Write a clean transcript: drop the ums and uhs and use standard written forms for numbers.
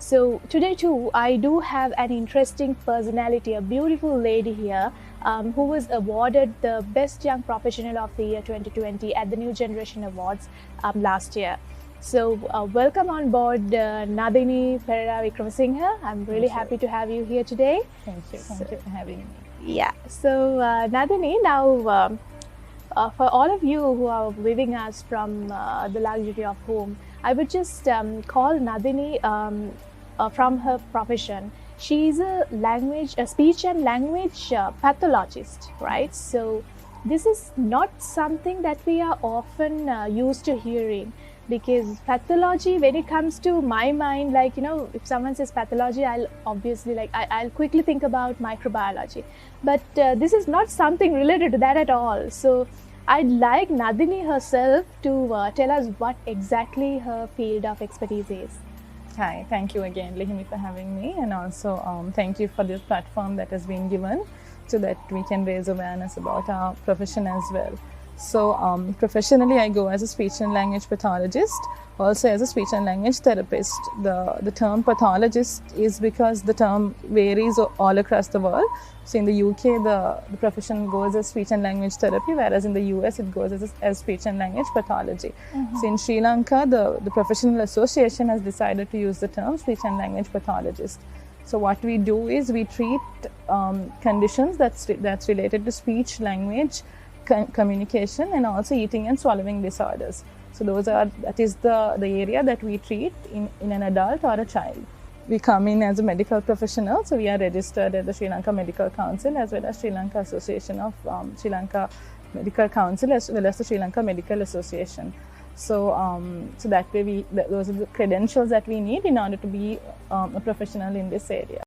So today too, I do have an interesting personality, a beautiful lady here, who was awarded the Best Young Professional of the Year 2020 at the New Generation Awards last year. So welcome on board Nadini Perera Vikramasinghe. I'm really happy to have you here today. Thank you for having me. Yeah, so Nadini, now for all of you who are viewing us from the luxury of home, I would just call Nadini from her profession. She is a speech and language pathologist, right? So this is not something that we are often used to hearing, because pathology, when it comes to my mind, like, you know, if someone says pathology, I'll obviously I'll quickly think about microbiology, but this is not something related to that at all. So I'd like Nadini herself to tell us what exactly her field of expertise is. Hi, thank you again, Lihimi, for having me, and also thank you for this platform that has been given so that we can raise awareness about our profession as well. So professionally, I go as a speech and language pathologist, also as a speech and language therapist. The term pathologist is because the term varies all across the world. So in the UK, the profession goes as speech and language therapy, whereas in the US, it goes as speech and language pathology. So in Sri Lanka, the professional association has decided to use the term speech and language pathologist. So what we do is we treat conditions that's related to speech, language, communication, and also eating and swallowing disorders. So that is the area that we treat in an adult or a child. We come in as a medical professional, so we are registered at the Sri Lanka Medical Council as well as Sri Lanka Association of Sri Lanka Medical Council as well as the Sri Lanka Medical Association. So so that way those are the credentials that we need in order to be a professional in this area.